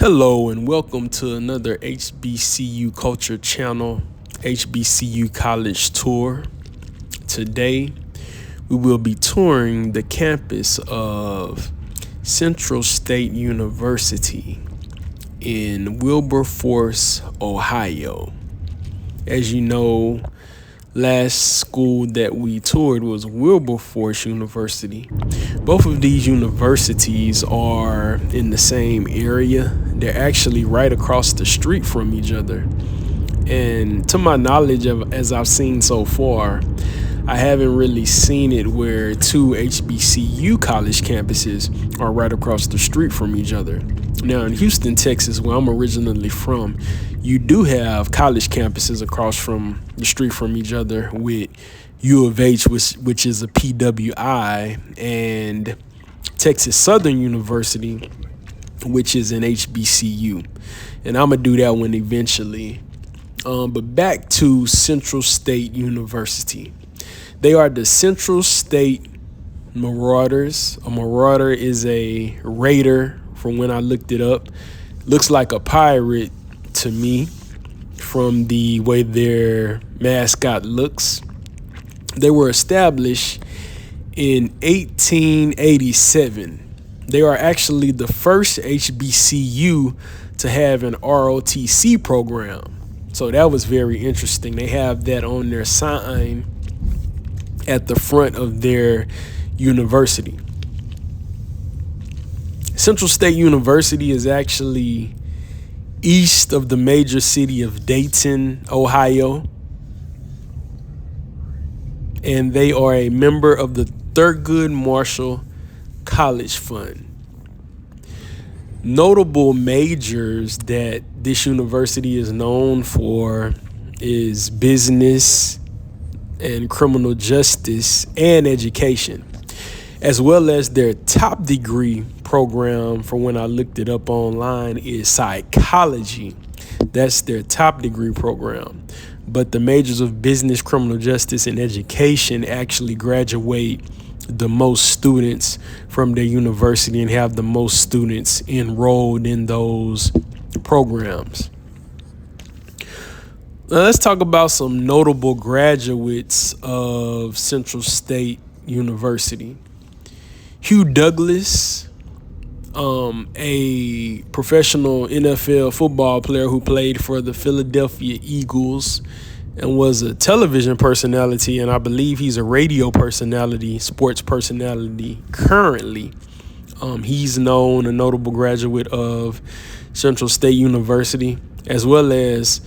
Hello and welcome to another HBCU Culture Channel, HBCU College Tour. Today, we will be touring the campus of Central State University in Wilberforce, Ohio. As you know, last school that we toured was Wilberforce University. Both of these universities are in the same area. They're actually right across the street from each other. And to my knowledge, as I've seen so far, I haven't really seen it where two HBCU college campuses are right across the street from each other. Now, in Houston, Texas, where I'm originally from, you do have college campuses across from the street from each other with U of H, which is a PWI, and Texas Southern University, which is an HBCU. And I'm going to do that one eventually. But back to Central State University. They are the Central State Marauders. A marauder is a raider from when I looked it up. Looks like a pirate to me from the way their mascot looks. They were established in 1887. They are actually the first HBCU to have an ROTC program. So that was very interesting. They have that on their sign at the front of their university. Central State University is actually east of the major city of Dayton, Ohio. And they are a member of the Thurgood Marshall College Fund. Notable majors that this university is known for is business and criminal justice and education, as well as their top degree program, for when I looked it up online, is psychology. That's their top degree program. But the majors of business, criminal justice, and education actually graduate the most students from their university and have the most students enrolled in those programs. Now let's talk about some notable graduates of Central State University. Hugh Douglas, a professional NFL football player who played for the Philadelphia Eagles and was a television personality, and I believe he's a radio personality, sports personality currently. He's a notable graduate of Central State University, as well as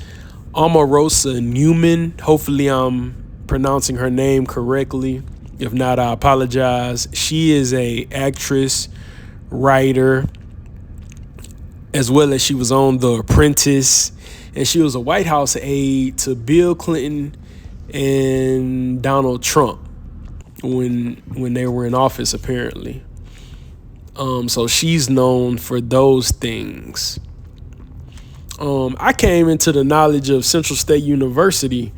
Omarosa Newman. Hopefully I'm pronouncing her name correctly. If not, I apologize. She is a actress, writer, as well as she was on The Apprentice, and she was a White House aide to Bill Clinton and Donald Trump when they were in office, apparently. So she's known for those things. I came into the knowledge of Central State University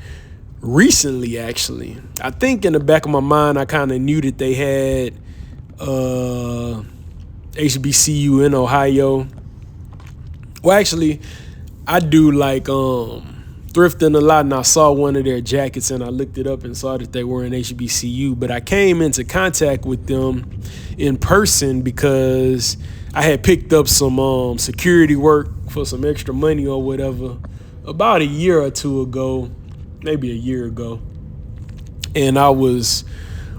recently, actually. I think in the back of my mind, I kind of knew that they had HBCU in Ohio. Well, actually, I do like thrifting a lot, and I saw one of their jackets and I looked it up and saw that they were in HBCU. But I came into contact with them in person because I had picked up some security work for some extra money or whatever about a year or two ago, maybe a year ago. And I was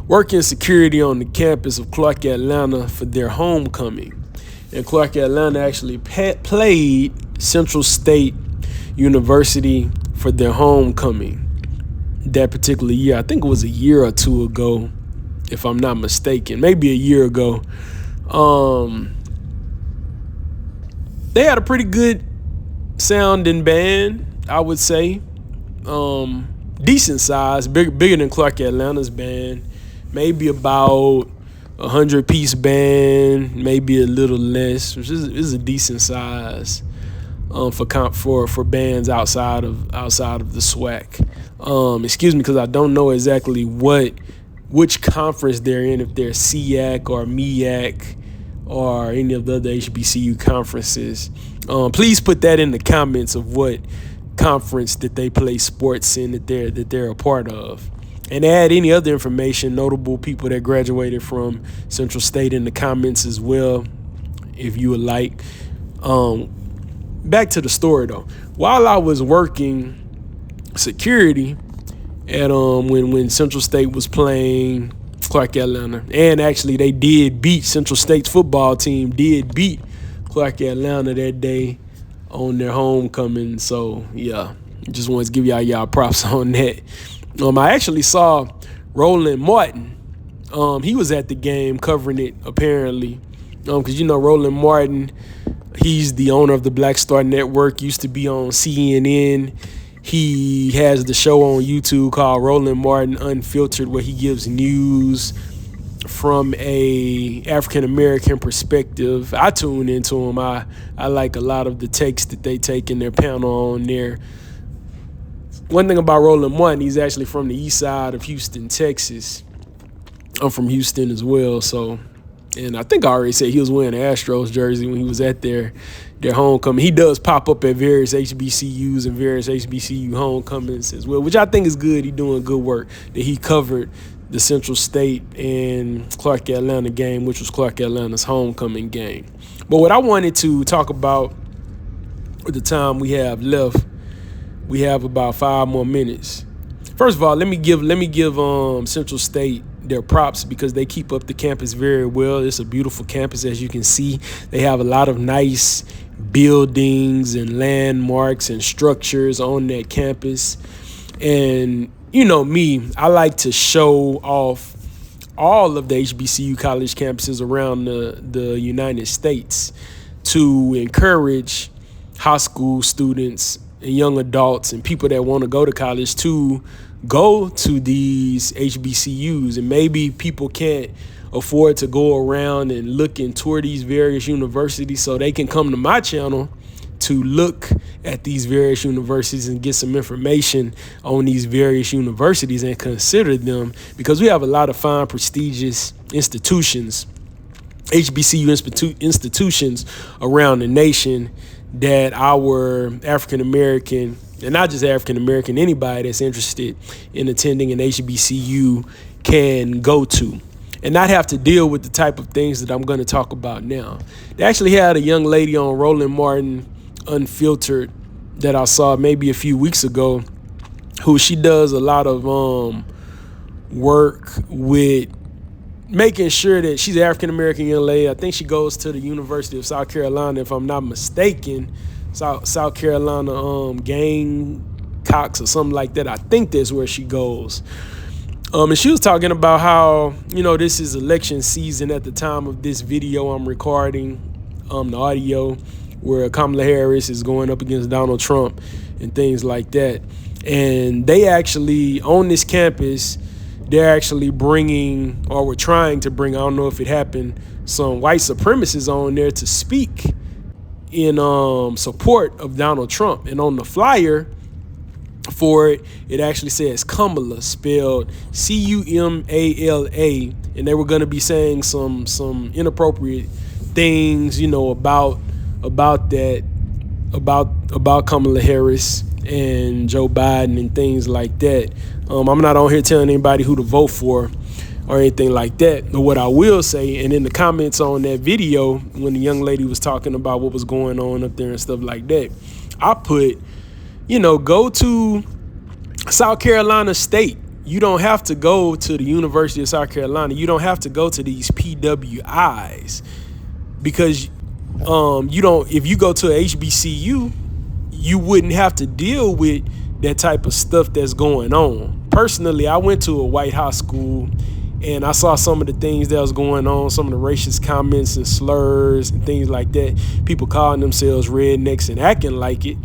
working security on the campus of Clark Atlanta for their homecoming. And Clark Atlanta actually played Central State University for their homecoming that particular year. I think it was a year or two ago, if I'm not mistaken, maybe a year ago. They had a pretty good sounding band, I would say. Decent size, bigger than Clark Atlanta's band, maybe about 100-piece band, maybe a little less, which is a decent size for bands outside of the SWAC. Excuse me, because I don't know exactly which conference they're in, if they're SEAC or MEAC or any of the other HBCU conferences. Please put that in the comments of what conference that they play sports in that they're a part of. And add any other information, notable people that graduated from Central State in the comments as well, if you would like. Back to the story though. While I was working security at when Central State was playing Clark Atlanta, and actually they did beat Central State's football team did beat Clark Atlanta that day on their homecoming. So yeah, just wanted to give y'all props on that. I actually saw Roland Martin. He was at the game covering it apparently, because Roland Martin, he's the owner of the Black Star Network. Used to be on CNN. He has the show on YouTube called Roland Martin Unfiltered, where he gives news from a African American perspective. I tune into him. I like a lot of the takes that they take in their panel on there. One thing about Roland Martin, he's actually from the east side of Houston, Texas. I'm from Houston as well, so, and I think I already said he was wearing an Astros jersey when he was at their homecoming. He does pop up at various HBCUs and various HBCU homecomings as well, which I think is good. He's doing good work. That he covered the Central State and Clark Atlanta game, which was Clark Atlanta's homecoming game. But what I wanted to talk about with the time we have left, we have about 5 more minutes. First of all, let me give Central State their props because they keep up the campus very well. It's a beautiful campus, as you can see. They have a lot of nice buildings and landmarks and structures on that campus. And me, I like to show off all of the HBCU college campuses around the United States to encourage high school students and young adults and people that want to go to college to go to these HBCUs. And maybe people can't afford to go around and look and tour these various universities, so they can come to my channel to look at these various universities and get some information on these various universities and consider them, because we have a lot of fine, prestigious institutions, HBCU institutions around the nation that our African-American, and not just African-American, anybody that's interested in attending an HBCU can go to and not have to deal with the type of things that I'm going to talk about now. They actually had a young lady on Roland Martin Unfiltered that I saw maybe a few weeks ago, who she does a lot of work with making sure that she's an African-American young lady. I think she goes to the University of South Carolina, if I'm not mistaken. South Carolina Gamecocks or something like that. I think that's where she goes. And she was talking about how, this is election season at the time of this video I'm recording, the audio, where Kamala Harris is going up against Donald Trump and things like that. And they actually, on this campus, they're actually bringing, or were trying to bring, I don't know if it happened, some white supremacists on there to speak in support of Donald Trump. And on the flyer for it, it actually says Kamala, spelled Cumala, and they were going to be saying some inappropriate things, about Kamala Harris and Joe Biden and things like that. I'm not on here telling anybody who to vote for or anything like that. But what I will say, and in the comments on that video, when the young lady was talking about what was going on up there and stuff like that, I put, go to South Carolina State. You don't have to go to the University of South Carolina. You don't have to go to these PWIs, because if you go to a HBCU, you wouldn't have to deal with that type of stuff that's going on. Personally, I went to a white high school, and I saw some of the things that was going on, some of the racist comments and slurs and things like that, people calling themselves rednecks and acting like it.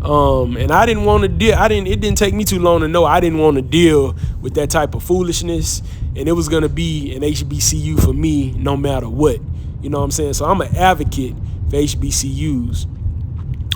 And I didn't want to deal. It didn't take me too long to know I didn't want to deal with that type of foolishness, and it was going to be an HBCU for me no matter what. You know what I'm saying? So I'm an advocate for HBCUs.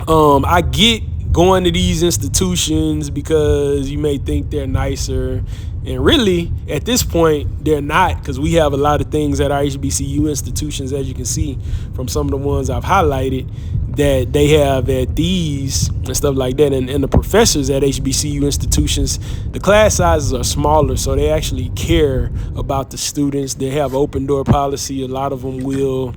I get going to these institutions because you may think they're nicer. And really, at this point, they're not, because we have a lot of things at our HBCU institutions, as you can see from some of the ones I've highlighted, that they have at these and stuff like that. And the professors at HBCU institutions, the class sizes are smaller, so they actually care about the students. They have open door policy. A lot of them will,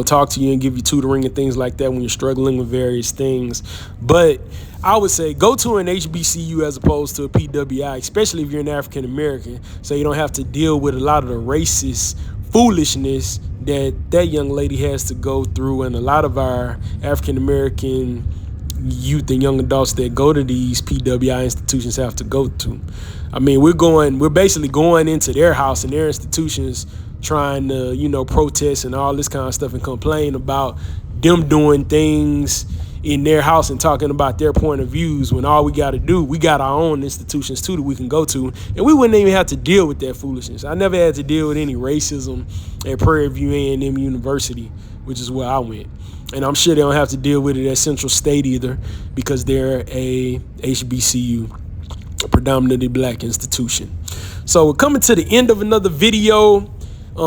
talk to you and give you tutoring and things like that when you're struggling with various things. But I would say go to an HBCU as opposed to a PWI, especially if you're an African American, so you don't have to deal with a lot of the racist foolishness that young lady has to go through, and a lot of our African American youth and young adults that go to these PWI institutions have to go to. I mean, we're basically going into their house and their institutions, trying to, protest and all this kind of stuff and complain about them doing things in their house and talking about their point of views, when all we got to do, we got our own institutions too that we can go to, and we wouldn't even have to deal with that foolishness. I never had to deal with any racism at Prairie View A&M University, which is where I went. And I'm sure they don't have to deal with it at Central State either, because they're a HBCU, a predominantly black institution. So we're coming to the end of another video.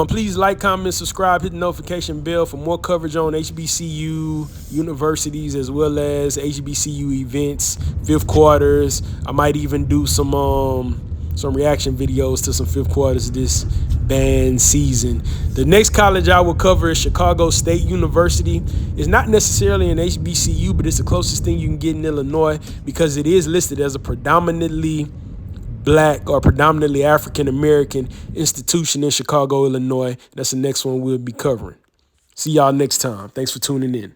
Please like, comment, subscribe, hit the notification bell for more coverage on HBCU universities as well as HBCU events, fifth quarters. I might even do some reaction videos to some fifth quarters this band season. The next college I will cover is Chicago State University. It's not necessarily an HBCU, but it's the closest thing you can get in Illinois, because it is listed as a predominantly black or predominantly African American institution in Chicago, Illinois. That's the next one we'll be covering. See y'all next time. Thanks for tuning in.